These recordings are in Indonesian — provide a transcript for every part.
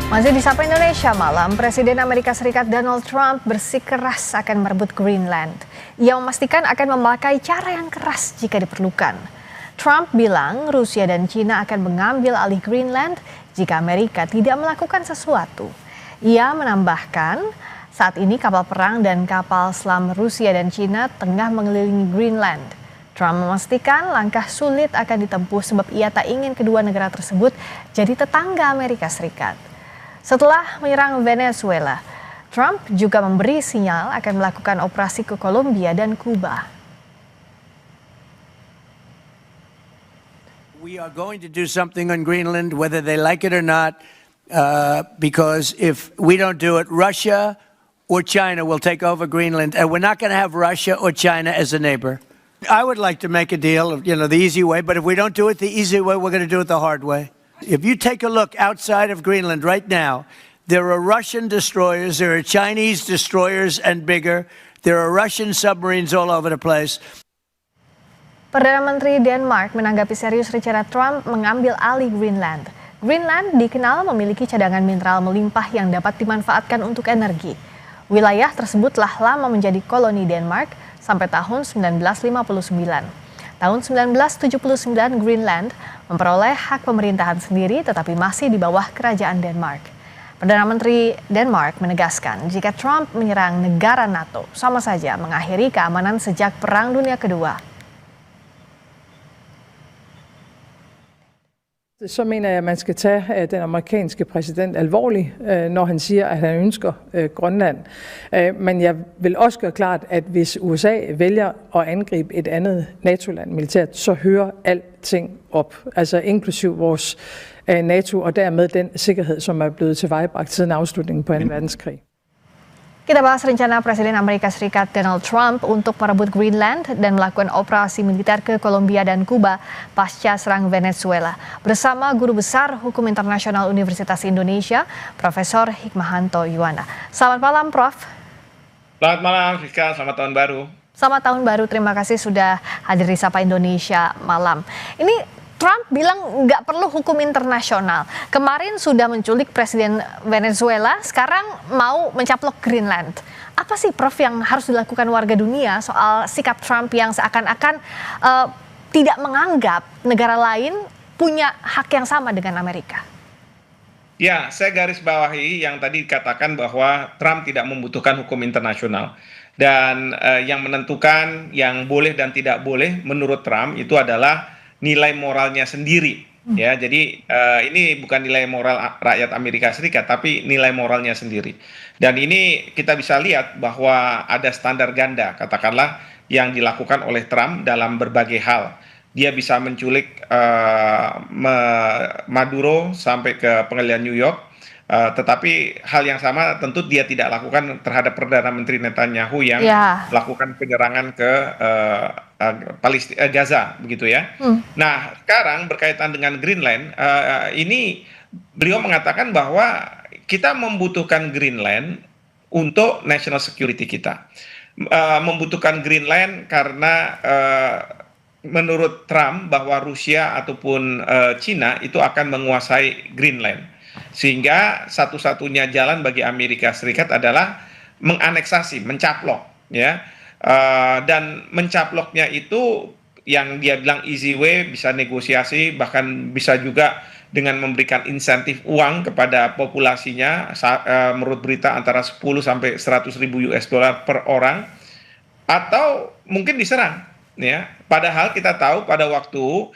Masih di Sapa Indonesia Malam, Presiden Amerika Serikat Donald Trump bersikeras akan merebut Greenland. Ia memastikan akan memakai cara yang keras jika diperlukan. Trump bilang Rusia dan China akan mengambil alih Greenland jika Amerika tidak melakukan sesuatu. Ia menambahkan, saat ini kapal perang dan kapal selam Rusia dan China tengah mengelilingi Greenland. Trump memastikan langkah sulit akan ditempuh sebab ia tak ingin kedua negara tersebut jadi tetangga Amerika Serikat. Setelah menyerang Venezuela, Trump juga memberi sinyal akan melakukan operasi ke Kolombia dan Kuba. We are going to do something on Greenland, whether they like it or not, because if we don't do it, Russia or China will take over Greenland, and we're not going to have Russia or China as a neighbor. I would like to make a deal, the easy way, but if we don't do it the easy way, we're going to do it the hard way. If you take a look outside of Greenland right now, there are Russian destroyers, there are Chinese destroyers and bigger, there are Russian submarines all over the place. Perdana Menteri Denmark menanggapi serius rencana Trump mengambil alih Greenland. Greenland dikenal memiliki cadangan mineral melimpah yang dapat dimanfaatkan untuk energi. Wilayah tersebut telah lama menjadi koloni Denmark sampai tahun 1959. Tahun 1979 Greenland memperoleh hak pemerintahan sendiri tetapi masih di bawah kerajaan Denmark. Perdana Menteri Denmark menegaskan jika Trump menyerang negara NATO sama saja mengakhiri keamanan sejak Perang Dunia Kedua. Så mener jeg, at man skal tage den amerikanske præsident alvorligt, når han siger, at han ønsker Grønland. Men jeg vil også gøre klart, at hvis USA vælger at angribe et andet NATO-land militært, så hører alting op. Altså inklusiv vores NATO og dermed den sikkerhed, som er blevet tilvejebragt siden afslutningen på 2. verdenskrig. Kita bahas rencana Presiden Amerika Serikat Donald Trump untuk merebut Greenland dan melakukan operasi militer ke Kolombia dan Kuba pasca serang Venezuela. Bersama Guru Besar Hukum Internasional Universitas Indonesia, Profesor Hikmahanto Yuwana. Selamat malam, Prof. Selamat malam, Rizka. Selamat tahun baru. Selamat tahun baru. Terima kasih sudah hadir di Sapa Indonesia Malam. Ini Trump bilang nggak perlu hukum internasional. Kemarin sudah menculik Presiden Venezuela, sekarang mau mencaplok Greenland. Apa sih, Prof, yang harus dilakukan warga dunia soal sikap Trump yang seakan-akan tidak menganggap negara lain punya hak yang sama dengan Amerika? Ya, saya garis bawahi yang tadi dikatakan bahwa Trump tidak membutuhkan hukum internasional. Dan yang menentukan yang boleh dan tidak boleh menurut Trump itu adalah nilai moralnya sendiri, ya. Jadi ini bukan nilai moral rakyat Amerika Serikat, tapi nilai moralnya sendiri. Dan ini kita bisa lihat bahwa ada standar ganda, katakanlah, yang dilakukan oleh Trump dalam berbagai hal. Dia bisa menculik Maduro sampai ke pengadilan New York, tetapi hal yang sama tentu dia tidak lakukan terhadap Perdana Menteri Netanyahu yang melakukan penyerangan ke Gaza, begitu ya. Nah, sekarang berkaitan dengan Greenland, ini beliau mengatakan bahwa kita membutuhkan Greenland untuk national security kita. Membutuhkan Greenland karena menurut Trump bahwa Rusia ataupun China itu akan menguasai Greenland. Sehingga satu-satunya jalan bagi Amerika Serikat adalah menganeksasi, mencaplok, ya. Dan mencaploknya itu yang dia bilang easy way, bisa negosiasi, bahkan bisa juga dengan memberikan insentif uang kepada populasinya, menurut berita antara 10 sampai 100 ribu US dollar per orang, atau mungkin diserang, ya. Padahal kita tahu pada waktu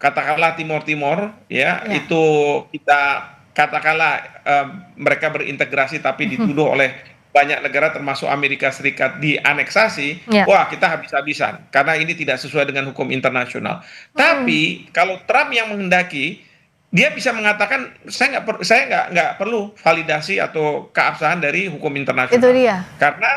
katakanlah Timor, ya, itu kita katakanlah mereka berintegrasi tapi dituduh oleh banyak negara termasuk Amerika Serikat dianeksasi, wah kita habis-habisan karena ini tidak sesuai dengan hukum internasional. Tapi kalau Trump yang menghendaki, dia bisa mengatakan saya nggak perlu validasi atau keabsahan dari hukum internasional. Itu dia. Karena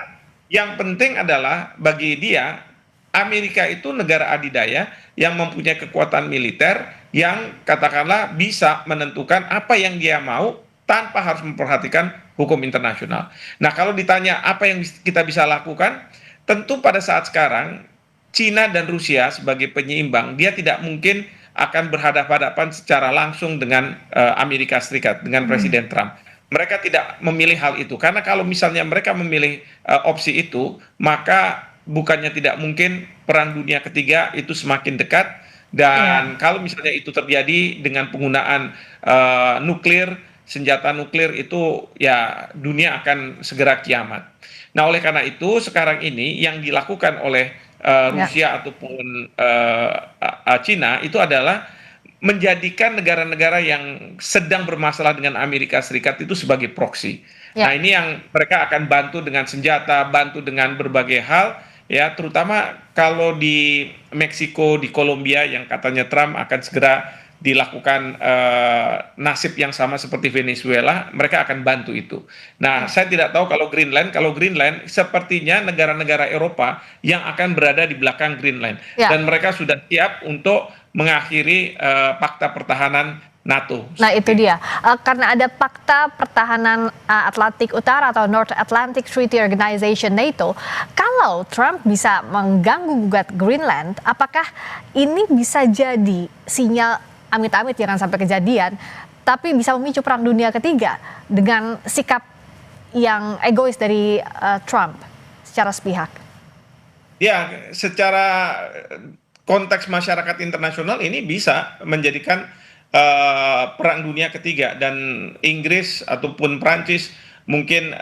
yang penting adalah bagi dia Amerika itu negara adidaya yang mempunyai kekuatan militer yang katakanlah bisa menentukan apa yang dia mau tanpa harus memperhatikan hukum internasional. Nah, kalau ditanya apa yang kita bisa lakukan, tentu pada saat sekarang China dan Rusia sebagai penyeimbang, dia tidak mungkin akan berhadapan-hadapan secara langsung dengan Amerika Serikat, dengan Presiden Trump. Mereka tidak memilih hal itu, karena kalau misalnya mereka memilih opsi itu, maka bukannya tidak mungkin Perang Dunia Ketiga itu semakin dekat, dan kalau misalnya itu terjadi dengan penggunaan nuklir, senjata nuklir itu ya dunia akan segera kiamat. Nah, oleh karena itu sekarang ini yang dilakukan oleh Rusia ataupun Cina itu adalah menjadikan negara-negara yang sedang bermasalah dengan Amerika Serikat itu sebagai proksi. Nah, ini yang mereka akan bantu dengan senjata, bantu dengan berbagai hal, ya, terutama kalau di Meksiko, di Kolombia yang katanya Trump akan segera dilakukan nasib yang sama seperti Venezuela, mereka akan bantu itu. Nah, saya tidak tahu kalau Greenland sepertinya negara-negara Eropa yang akan berada di belakang Greenland, dan mereka sudah siap untuk mengakhiri Pakta Pertahanan NATO. Nah, itu dia. Karena ada Pakta Pertahanan Atlantik Utara atau North Atlantic Treaty Organization NATO, kalau Trump bisa mengganggu gugat Greenland, apakah ini bisa jadi sinyal, amit-amit jangan sampai kejadian, tapi bisa memicu Perang Dunia Ketiga dengan sikap yang egois dari Trump secara sepihak? Ya, secara konteks masyarakat internasional ini bisa menjadikan Perang Dunia Ketiga, dan Inggris ataupun Prancis mungkin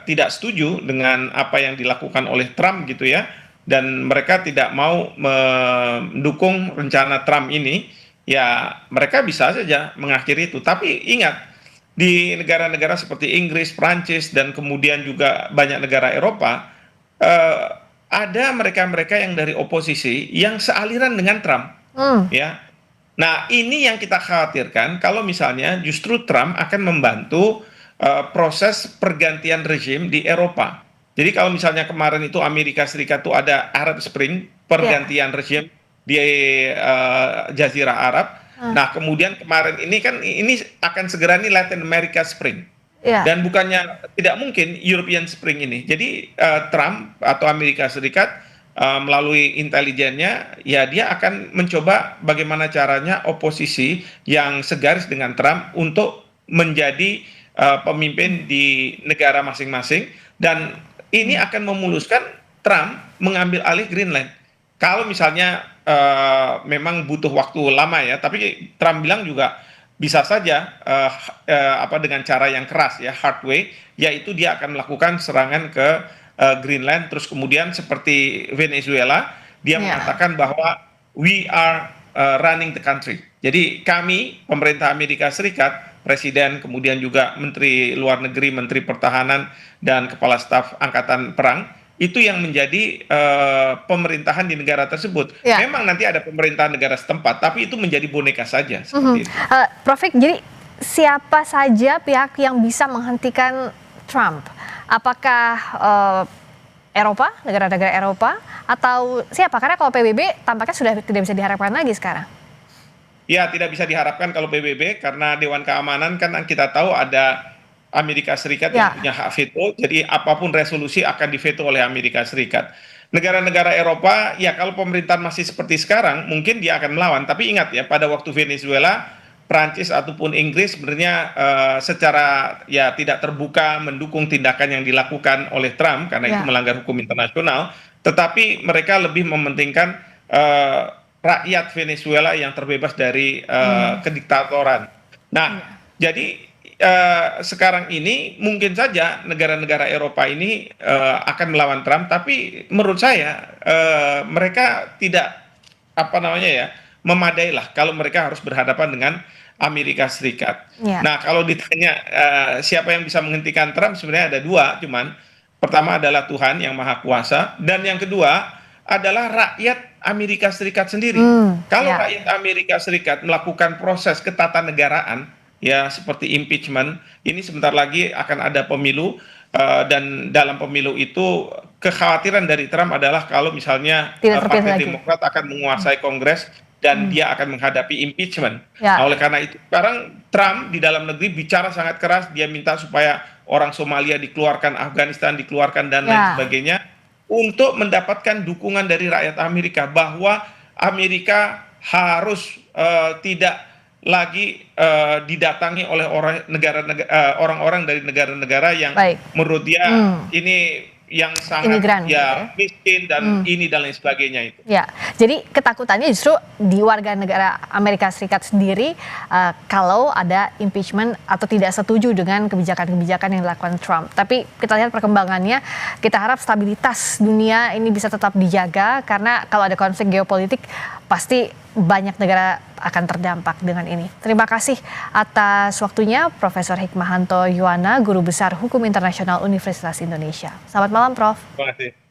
tidak setuju dengan apa yang dilakukan oleh Trump gitu ya, dan mereka tidak mau mendukung rencana Trump ini. Ya, mereka bisa saja mengakhiri itu. Tapi ingat, di negara-negara seperti Inggris, Prancis, dan kemudian juga banyak negara Eropa, ada mereka-mereka yang dari oposisi yang sealiran dengan Trump, ya. Nah, ini yang kita khawatirkan kalau misalnya justru Trump akan membantu proses pergantian rezim di Eropa. Jadi kalau misalnya kemarin itu Amerika Serikat itu ada Arab Spring, pergantian rezim di Jazirah Arab. Nah, kemudian kemarin ini akan segera nih Latin America Spring. Dan bukannya tidak mungkin European Spring ini. Jadi Trump atau Amerika Serikat melalui intelijennya, ya dia akan mencoba bagaimana caranya oposisi yang segaris dengan Trump untuk menjadi pemimpin di negara masing-masing, dan ini akan memuluskan Trump mengambil alih Greenland. Kalau misalnya memang butuh waktu lama ya, tapi Trump bilang juga bisa saja dengan cara yang keras ya, hard way, yaitu dia akan melakukan serangan ke Greenland, terus kemudian seperti Venezuela dia mengatakan bahwa we are running the country. Jadi kami, pemerintah Amerika Serikat, presiden, kemudian juga menteri luar negeri, menteri pertahanan, dan kepala staf angkatan perang, itu yang menjadi pemerintahan di negara tersebut. Memang nanti ada pemerintahan negara setempat, tapi itu menjadi boneka saja seperti itu. Prof. Jadi siapa saja pihak yang bisa menghentikan Trump? Apakah Eropa, negara-negara Eropa, atau siapa? Karena kalau PBB tampaknya sudah tidak bisa diharapkan lagi sekarang. Ya, tidak bisa diharapkan kalau PBB, karena Dewan Keamanan kan kita tahu ada Amerika Serikat yang punya hak veto, jadi apapun resolusi akan diveto oleh Amerika Serikat. Negara-negara Eropa, ya kalau pemerintahan masih seperti sekarang, mungkin dia akan melawan. Tapi ingat ya, pada waktu Venezuela, Prancis ataupun Inggris sebenarnya secara ya tidak terbuka mendukung tindakan yang dilakukan oleh Trump, karena itu melanggar hukum internasional, tetapi mereka lebih mementingkan rakyat Venezuela yang terbebas dari kediktatoran. Nah, jadi sekarang ini mungkin saja negara-negara Eropa ini akan melawan Trump, tapi menurut saya mereka tidak memadai lah kalau mereka harus berhadapan dengan Amerika Serikat. Nah, kalau ditanya siapa yang bisa menghentikan Trump, sebenarnya ada dua, cuman pertama adalah Tuhan yang Maha Kuasa, dan yang kedua adalah rakyat Amerika Serikat sendiri. Kalau rakyat Amerika Serikat melakukan proses ketatanegaraan, ya seperti impeachment, ini sebentar lagi akan ada pemilu, dan dalam pemilu itu kekhawatiran dari Trump adalah kalau misalnya Partai Demokrat akan menguasai Kongres dan dia akan menghadapi impeachment. Nah, oleh karena itu sekarang Trump di dalam negeri bicara sangat keras, dia minta supaya orang Somalia dikeluarkan, Afghanistan dikeluarkan, dan lain sebagainya, untuk mendapatkan dukungan dari rakyat Amerika bahwa Amerika harus tidak lagi didatangi oleh orang-orang dari negara-negara yang Baik. menurut dia ini yang sangat Imigran, gitu ya. miskin dan ini dan lain sebagainya itu. Ya, jadi ketakutannya justru di warga negara Amerika Serikat sendiri kalau ada impeachment atau tidak setuju dengan kebijakan-kebijakan yang dilakukan Trump. Tapi kita lihat perkembangannya, kita harap stabilitas dunia ini bisa tetap dijaga karena kalau ada konflik geopolitik pasti banyak negara akan terdampak dengan ini. Terima kasih atas waktunya Profesor Hikmahanto Yowana, Guru Besar Hukum Internasional Universitas Indonesia. Selamat malam, Prof. Terima kasih.